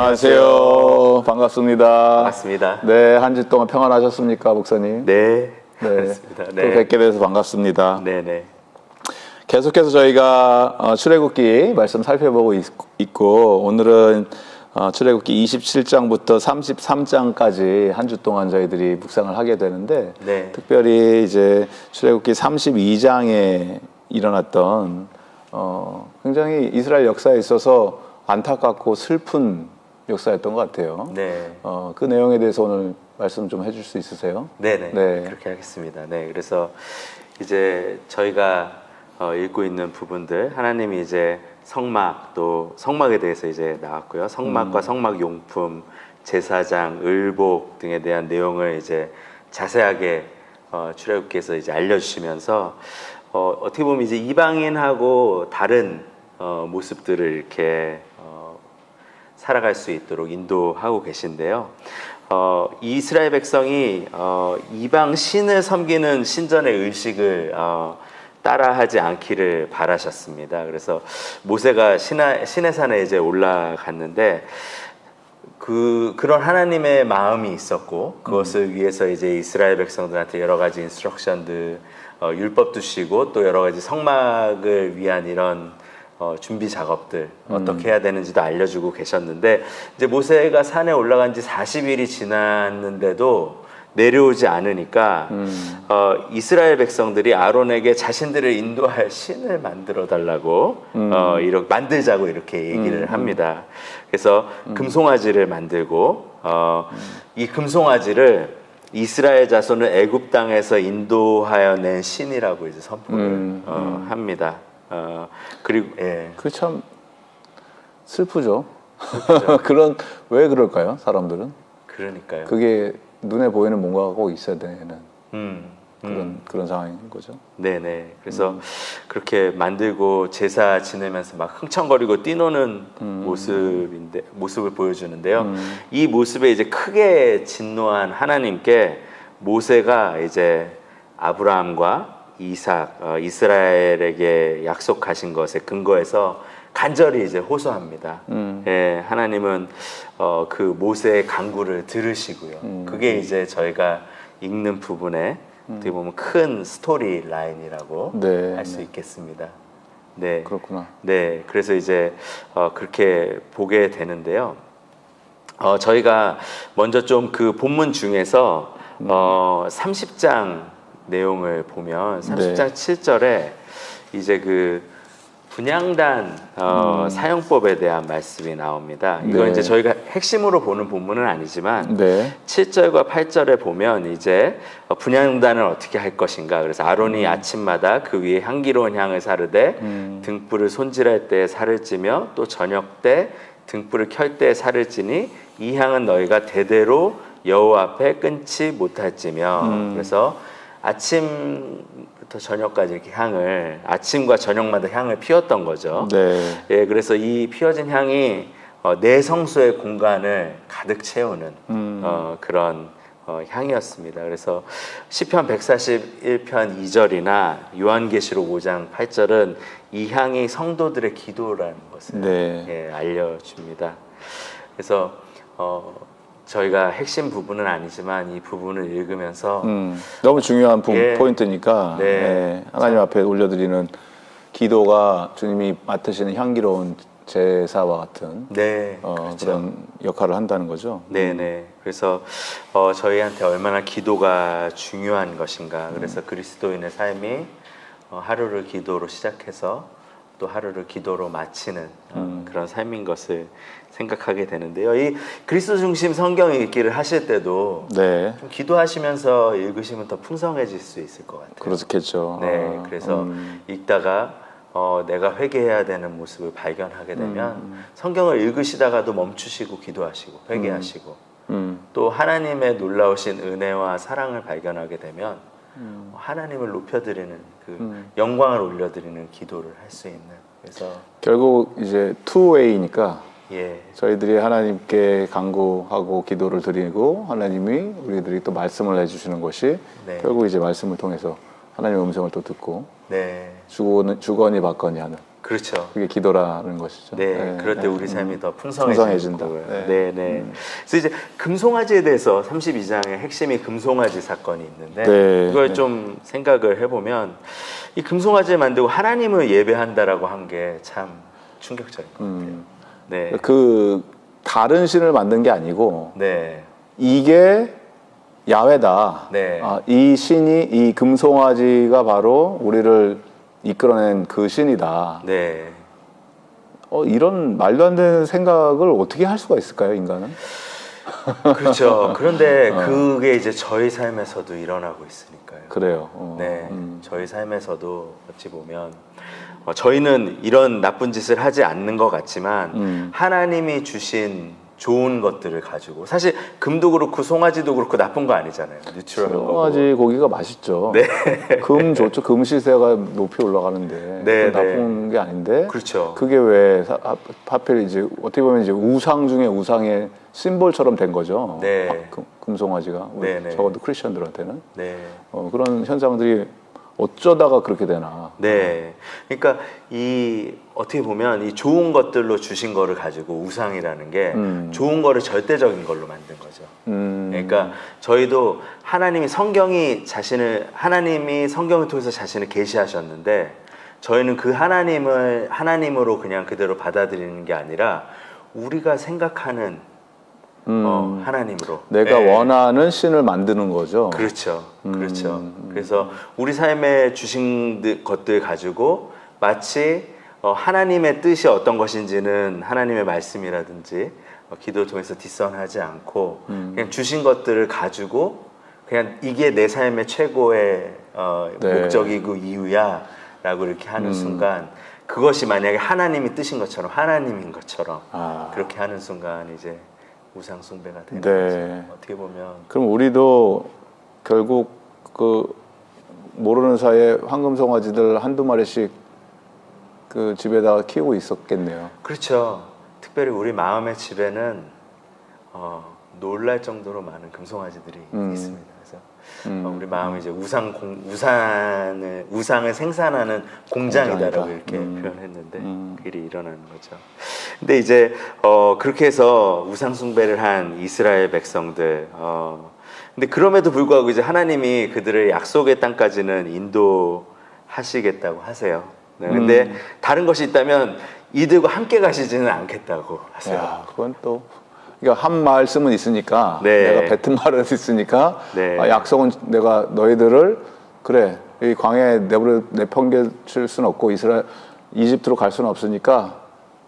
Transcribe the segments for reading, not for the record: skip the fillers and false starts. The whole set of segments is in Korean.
안녕하세요. 반갑습니다. 반갑습니다. 네, 한 주 동안 평안하셨습니까, 목사님? 네, 네. 그렇습니다. 또 네. 뵙게 돼서 반갑습니다. 네네. 계속해서 저희가 출애굽기 말씀 살펴보고 있고 오늘은 출애굽기 27장부터 33장까지 한 주 동안 저희들이 묵상을 하게 되는데 네. 특별히 이제 출애굽기 32장에 일어났던 굉장히 이스라엘 역사에 있어서 안타깝고 슬픈 역사였던 것 같아요. 네. 그 내용에 대해서 오늘 말씀 좀 해줄 수 있으세요? 네네. 네. 그렇게 하겠습니다. 네. 그래서 이제 저희가 읽고 있는 부분들, 하나님이 이제 성막, 또 성막에 대해서 이제 나왔고요. 성막과 성막 용품, 제사장, 을복 등에 대한 내용을 이제 자세하게 출애굽기에서 이제 알려주시면서 어떻게 보면 이제 이방인하고 다른 모습들을 이렇게 살아갈 수 있도록 인도하고 계신데요. 이스라엘 백성이 이방 신을 섬기는 신전의 의식을 따라하지 않기를 바라셨습니다. 그래서 모세가 시내산에 이제 올라갔는데 그런 하나님의 마음이 있었고 그것을 위해서 이제 이스라엘 백성들한테 여러 가지 인스트럭션들, 율법도 주시고 또 여러 가지 성막을 위한 이런 준비 작업들 어떻게 해야 되는지도 알려주고 계셨는데 이제 모세가 산에 올라간 지 40일이 지났는데도 내려오지 않으니까 이스라엘 백성들이 아론에게 자신들을 인도할 신을 만들어 달라고 이렇게 만들자고 이렇게 얘기를 합니다. 그래서 금송아지를 만들고 이 금송아지를 이스라엘 자손을 애굽 땅에서 인도하여 낸 신이라고 이제 선포를 합니다. 그리고 예. 그 참 슬프죠. 왜 그럴까요, 사람들은? 그러니까요. 그게 눈에 보이는 뭔가가 꼭 있어야 되는 그런 상황인 거죠. 네네. 그래서 그렇게 만들고 제사 지내면서 막 흥청거리고 뛰노는 모습을 보여주는데요. 이 모습에 이제 크게 진노한 하나님께 모세가 이제 아브라함과 이삭, 이스라엘에게 약속하신 것에 근거해서 간절히 이제 호소합니다. 예, 하나님은 그 모세의 간구를 들으시고요. 그게 이제 저희가 읽는 부분에 어떻게 보면 큰 스토리 라인이라고 네, 할 수 있겠습니다. 네, 그렇구나. 네, 그래서 이제 그렇게 보게 되는데요. 저희가 먼저 좀 그 본문 중에서 30장 내용을 보면 30장 7절에 이제 그 분향단 사용법에 대한 말씀이 나옵니다. 이건 네. 이제 저희가 핵심으로 보는 본문은 아니지만 네. 7절과 8절에 보면 이제 분향단을 어떻게 할 것인가. 그래서 아론이 아침마다 그 위에 향기로운 향을 사르되 등불을 손질할 때 살을 찌며 또 저녁 때 등불을 켤 때 살을 찌니 이 향은 너희가 대대로 여호와 앞에 끊지 못할지며 그래서 아침부터 저녁까지 이렇게 향을 아침과 저녁마다 향을 피웠던 거죠. 네. 예, 그래서 이 피워진 향이 내 성소의 공간을 가득 채우는 그런 향이었습니다. 그래서 시편 141편 2절이나 요한계시록 5장 8절은 이 향이 성도들의 기도라는 것을 네. 예, 알려줍니다. 그래서 저희가 핵심 부분은 아니지만 이 부분을 읽으면서 너무 중요한 예. 포인트니까 네. 네. 하나님 앞에 올려드리는 기도가 주님이 맡으시는 향기로운 제사와 같은 네, 그렇죠. 그런 역할을 한다는 거죠. 네네. 그래서 저희한테 얼마나 기도가 중요한 것인가. 그래서 그리스도인의 삶이 하루를 기도로 시작해서 또 하루를 기도로 마치는 그런 삶인 것을 생각하게 되는데요. 이 그리스도 중심 성경 읽기를 하실 때도 네. 좀 기도하시면서 읽으시면 더 풍성해질 수 있을 것 같아요. 그렇겠죠. 네, 그래서 읽다가 내가 회개해야 되는 모습을 발견하게 되면 성경을 읽으시다가도 멈추시고 기도하시고 회개하시고 또 하나님의 놀라우신 은혜와 사랑을 발견하게 되면 하나님을 높여드리는 그 영광을 올려드리는 기도를 할 수 있는 그래서 결국 이제 투웨이니까 예, 저희들이 하나님께 간구하고 기도를 드리고 하나님이 우리들이 또 말씀을 해주시는 것이 네. 결국 이제 말씀을 통해서 하나님의 음성을 또 듣고 네. 주거니 받거니 하는 그렇죠. 그게 기도라는 것이죠. 네, 그럴 때 네. 우리 삶이 더 풍성해진다. 풍성해진다. 네. 네, 네. 그래서 이제 금송아지에 대해서 32장의 핵심이 금송아지 사건이 있는데 네, 이걸 네. 좀 생각을 해보면 이 금송아지를 만들고 하나님을 예배한다라고 한 게 참 충격적인 것 같아요. 네, 그 다른 신을 만든 게 아니고 네, 이게 야훼다. 네. 이 신이 이 금송아지가 바로 우리를 이끌어낸 그 신이다. 네. 이런 말도 안 되는 생각을 어떻게 할 수가 있을까요, 인간은? 그렇죠. 그런데 그게 이제 저희 삶에서도 일어나고 있으니까요. 그래요. 네, 저희 삶에서도 어찌 보면 저희는 이런 나쁜 짓을 하지 않는 것 같지만 하나님이 주신 좋은 것들을 가지고 사실 금도 그렇고 송아지도 그렇고 나쁜 거 아니잖아요. 뉴트럴한 거고. 송아지 고기가 맛있죠. 네. 금 좋죠. 금 시세가 높이 올라가는데 네, 나쁜 게 아닌데. 그렇죠. 그게 왜 하필 이제 어떻게 보면 이제 우상 중에 우상의 심볼처럼 된 거죠. 네. 금송아지가 우리 네, 네. 적어도 크리스천들한테는 네. 그런 현상들이 어쩌다가 그렇게 되나. 네. 그러니까 이 어떻게 보면 이 좋은 것들로 주신 거를 가지고 우상이라는 게 좋은 거를 절대적인 걸로 만든 거죠. 그러니까 저희도 하나님이 성경을 통해서 자신을 계시하셨는데 저희는 그 하나님을 하나님으로 그냥 그대로 받아들이는 게 아니라 우리가 생각하는 하나님으로 내가 네. 원하는 신을 만드는 거죠. 그렇죠. 그렇죠. 그래서 우리 삶에 주신 것들 가지고 마치 하나님의 뜻이 어떤 것인지는 하나님의 말씀이라든지 기도를 통해서 뒷선하지 않고 그냥 주신 것들을 가지고 그냥 이게 내 삶의 최고의 네. 목적이고 이유야 라고 이렇게 하는 순간 그것이 만약에 하나님이 뜻인 것처럼 하나님인 것처럼 그렇게 하는 순간 이제 우상 숭배가 되는 네. 거죠. 어떻게 보면 그럼 우리도 결국 그 모르는 사이에 황금송아지들 한두 마리씩 그 집에다가 키우고 있었겠네요. 그렇죠. 특별히 우리 마음의 집에는 놀랄 정도로 많은 금송아지들이 있습니다. 그래서 우리 마음이 이제 우상을 생산하는 공장이다라고 공장이다. 이렇게 표현했는데 그 일이 일어나는 거죠. 근데 이제 그렇게 해서 우상 숭배를 한 이스라엘 백성들. 근데 그럼에도 불구하고 이제 하나님이 그들을 약속의 땅까지는 인도하시겠다고 하세요. 네, 근데 다른 것이 있다면 이들과 함께 가시지는 않겠다고 하세요. 야, 그건 또 그러니까 한 말씀은 있으니까 네. 내가 뱉은 말은 있으니까 네. 약속은 내가 너희들을 그래 이 광야에 내팽개칠 수는 없고 이집트로 갈 수는 없으니까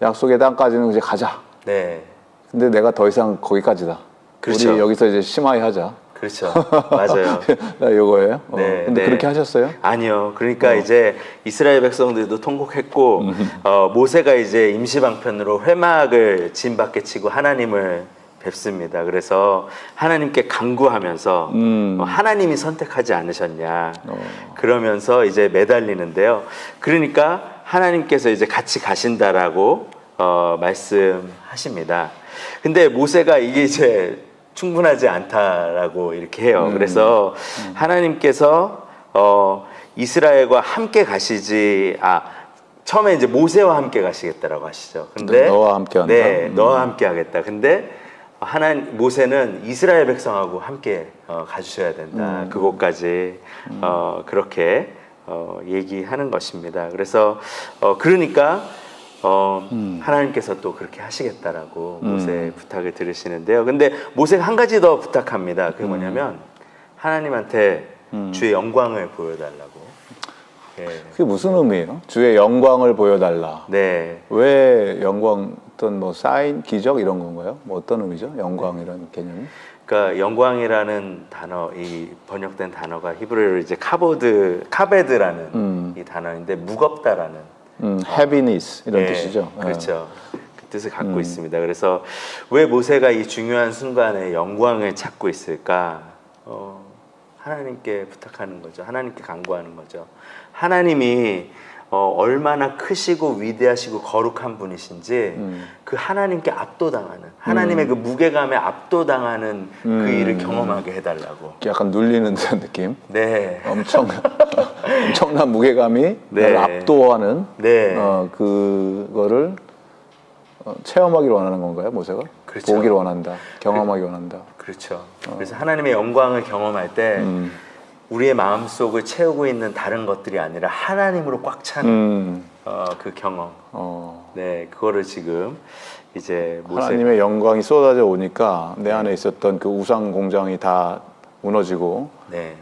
약속의 땅까지는 이제 가자. 네, 근데 내가 더 이상 거기까지다. 그렇죠. 우리 여기서 이제 심하게 하자. 그렇죠. 맞아요. 요거예요. 네, 근데 네. 그렇게 하셨어요? 아니요. 그러니까 이제 이스라엘 백성들도 통곡했고 모세가 이제 임시방편으로 회막을 진 밖에 치고 하나님을 뵙습니다. 그래서 하나님께 간구하면서 하나님이 선택하지 않으셨냐 그러면서 이제 매달리는데요. 그러니까 하나님께서 이제 같이 가신다라고 말씀하십니다. 근데 모세가 이게 이제 충분하지 않다라고 이렇게 해요. 그래서 하나님께서 이스라엘과 함께 가시지 처음에 이제 모세와 함께 가시겠다라고 하시죠. 근데 너와 함께 한다. 네, 너와 함께 하겠다. 근데 모세는 이스라엘 백성하고 함께 가주셔야 된다. 그곳까지 그렇게 얘기하는 것입니다. 그래서 그러니까 하나님께서 또 그렇게 하시겠다라고 모세의 부탁을 들으시는데요. 근데 모세가 한 가지 더 부탁합니다. 그게 뭐냐면 하나님한테 주의 영광을 보여달라고. 예. 그게 무슨 의미예요? 주의 영광을 보여달라. 네. 왜 영광 어떤 뭐 사인, 기적 이런 건가요? 뭐 어떤 의미죠? 영광이라는 개념이? 그러니까 영광이라는 단어, 이 번역된 단어가 히브리어로 이제 카베드라는 이 단어인데 무겁다라는 heaviness 이런 네, 뜻이죠. 그렇죠. 그 뜻을 갖고 있습니다. 그래서 왜 모세가 이 중요한 순간에 영광을 찾고 있을까? 하나님께 부탁하는 거죠. 하나님께 간구하는 거죠. 하나님이 얼마나 크시고 위대하시고 거룩한 분이신지 그 하나님께 압도당하는 하나님의 그 무게감에 압도당하는 그 일을 경험하게 해달라고. 약간 눌리는 듯한 느낌. 네. 엄청난 무게감이 네. 나를 압도하는 네. 그거를 체험하기를 원하는 건가요, 모세가? 그렇죠. 보기를 원한다, 경험하기 원한다. 그렇죠. 그래서 하나님의 영광을 경험할 때 우리의 마음속을 채우고 있는 다른 것들이 아니라 하나님으로 꽉 찬 그 경험. 네, 그거를 지금 이제 하나님의 영광이 쏟아져 오니까 내 안에 있었던 그 우상 공장이 다 무너지고 네.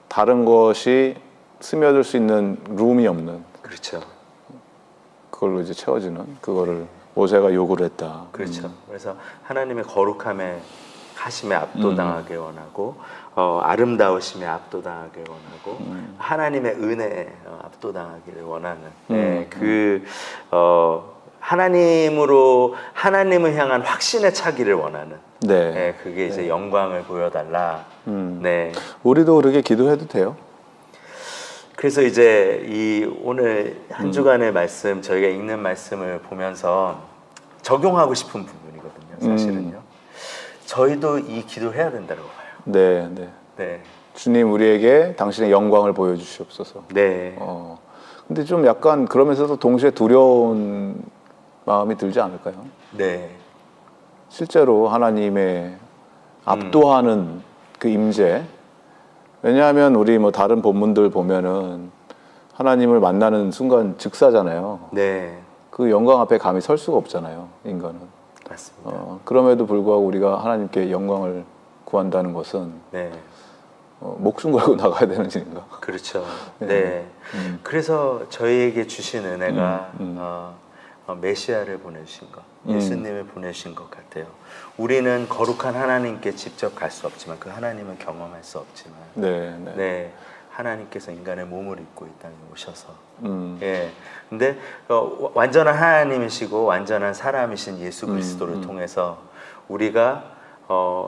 다른 것이 스며들 수 있는 룸이 없는, 그렇죠. 그걸로 이제 채워지는, 그거를 모세가 요구를 했다. 그렇죠. 그래서 하나님의 거룩함에 하심에 압도당하게 원하고 아름다우심에 압도당하게 원하고 하나님의 은혜에 압도당하기를 원하는 하나님을 향한 확신에 차기를 원하는 네. 그게 이제 영광을 보여달라. 네. 우리도 그렇게 기도해도 돼요? 그래서 이제 이 오늘 한 주간의 말씀, 저희가 읽는 말씀을 보면서 적용하고 싶은 부분이거든요. 사실은요. 저희도 이 기도를 해야 된다고 봐요. 네, 네. 네. 주님, 우리에게 당신의 영광을 보여주시옵소서. 네. 근데 좀 약간 그러면서도 동시에 두려운 마음이 들지 않을까요? 네. 실제로 하나님의 압도하는 그 임재. 왜냐하면 우리 뭐 다른 본문들 보면은 하나님을 만나는 순간 즉사잖아요. 네. 그 영광 앞에 감히 설 수가 없잖아요, 인간은. 맞습니다. 그럼에도 불구하고 우리가 하나님께 영광을 구한다는 것은 네. 목숨 걸고 나가야 되는 일인가? 그렇죠. 네. 네. 그래서 저희에게 주신 은혜가 메시아를 보내주신 것, 예수님을 보내주신 것 같아요. 우리는 거룩한 하나님께 직접 갈 수 없지만 그 하나님을 경험할 수 없지만 네, 네. 네. 하나님께서 인간의 몸을 입고 이 땅에 오셔서 예. 근데 완전한 하나님이시고 완전한 사람이신 예수 그리스도를 통해서 우리가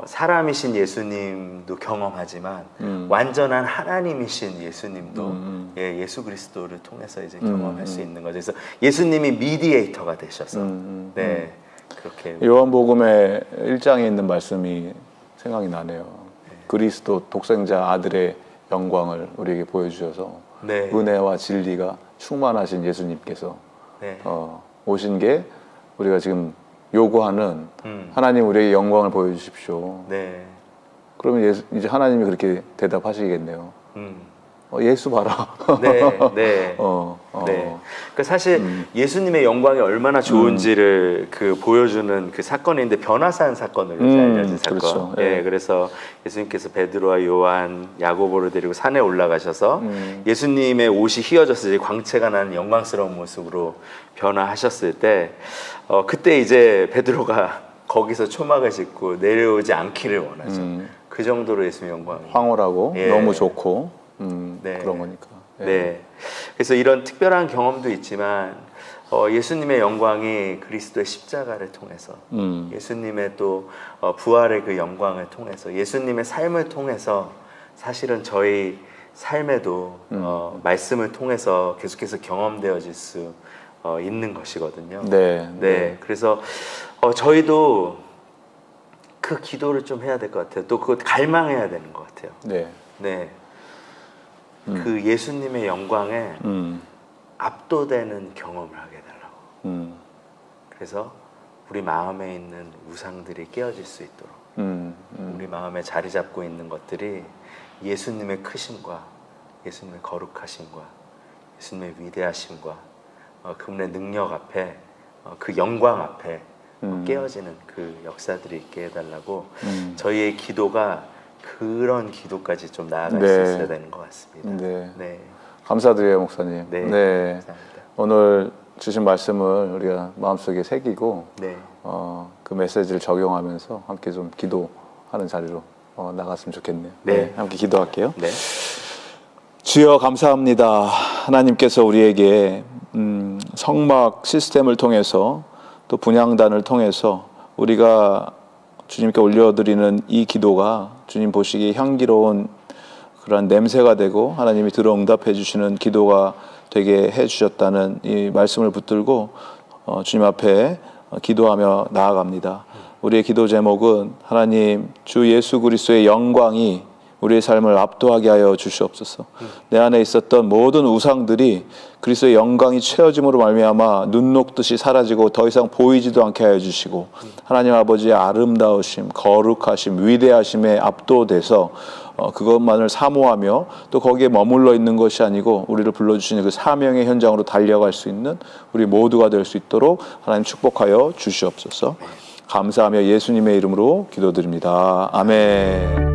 사람이신 예수님도 경험하지만 완전한 하나님이신 예수님도 예수 그리스도를 통해서 이제 경험할 수 있는 거죠. 그래서 예수님이 미디에이터가 되셔서 네. 그렇게 요한복음의 1장에 있는 말씀이 생각이 나네요. 그리스도 독생자 아들의 영광을 우리에게 보여주셔서 네. 은혜와 진리가 충만하신 예수님께서 네. 오신 게 우리가 지금 요구하는 하나님 우리에게 영광을 보여주십시오. 네. 그러면 이제 하나님이 그렇게 대답하시겠네요. 예수 봐라. 네, 네. 네. 그러니까 사실 예수님의 영광이 얼마나 좋은지를 그 보여주는 그 사건인데 변화산 사건으로 알려진 사건. 그렇죠. 예, 네. 그래서 예수님께서 베드로와 요한, 야고보를 데리고 산에 올라가셔서 예수님의 옷이 휘어져서 이제 광채가 나는 영광스러운 모습으로 변화하셨을 때, 그때 이제 베드로가 거기서 초막을 짓고 내려오지 않기를 원하죠. 그 정도로 예수님의 영광이 황홀하고 예. 너무 좋고 네. 그런 거니까. 예. 네. 그래서 이런 특별한 경험도 있지만 예수님의 영광이 그리스도의 십자가를 통해서 예수님의 또 부활의 그 영광을 통해서 예수님의 삶을 통해서 사실은 저희 삶에도 말씀을 통해서 계속해서 경험되어질 수 있는 것이거든요. 네. 네. 그래서 저희도 그 기도를 좀 해야 될 것 같아요. 또 그거 갈망해야 되는 것 같아요. 네. 네. 그 예수님의 영광에 압도되는 경험을 하게 해달라고. 그래서 우리 마음에 있는 우상들이 깨어질 수 있도록 우리 마음에 자리 잡고 있는 것들이 예수님의 크심과 예수님의 거룩하심과 예수님의 위대하심과 그분의 능력 앞에 그 영광 앞에 깨어지는 그 역사들이 있게 해달라고 저희의 기도가 그런 기도까지 좀 나아갈 네. 수 있어야 되는 것 같습니다. 네. 네. 감사드려요, 목사님. 네. 네. 감사합니다. 오늘 주신 말씀을 우리가 마음속에 새기고 네. 그 메시지를 적용하면서 함께 좀 기도하는 자리로 나갔으면 좋겠네요. 네. 함께 기도할게요. 네. 주여 감사합니다. 하나님께서 우리에게 성막 시스템을 통해서 또 분향단을 통해서 우리가 주님께 올려드리는 이 기도가 주님 보시기에 향기로운 그런 냄새가 되고 하나님이 들어 응답해 주시는 기도가 되게 해 주셨다는 이 말씀을 붙들고 주님 앞에 기도하며 나아갑니다. 우리의 기도 제목은 하나님 주 예수 그리스도의 영광이 우리의 삶을 압도하게 하여 주시옵소서. 내 안에 있었던 모든 우상들이 그리스도의 영광이 채워짐으로 말미암아 눈 녹듯이 사라지고 더 이상 보이지도 않게 하여 주시고 하나님 아버지의 아름다우심, 거룩하심, 위대하심에 압도돼서 그것만을 사모하며 또 거기에 머물러 있는 것이 아니고 우리를 불러주시는 그 사명의 현장으로 달려갈 수 있는 우리 모두가 될 수 있도록 하나님 축복하여 주시옵소서. 감사하며 예수님의 이름으로 기도드립니다. 아멘.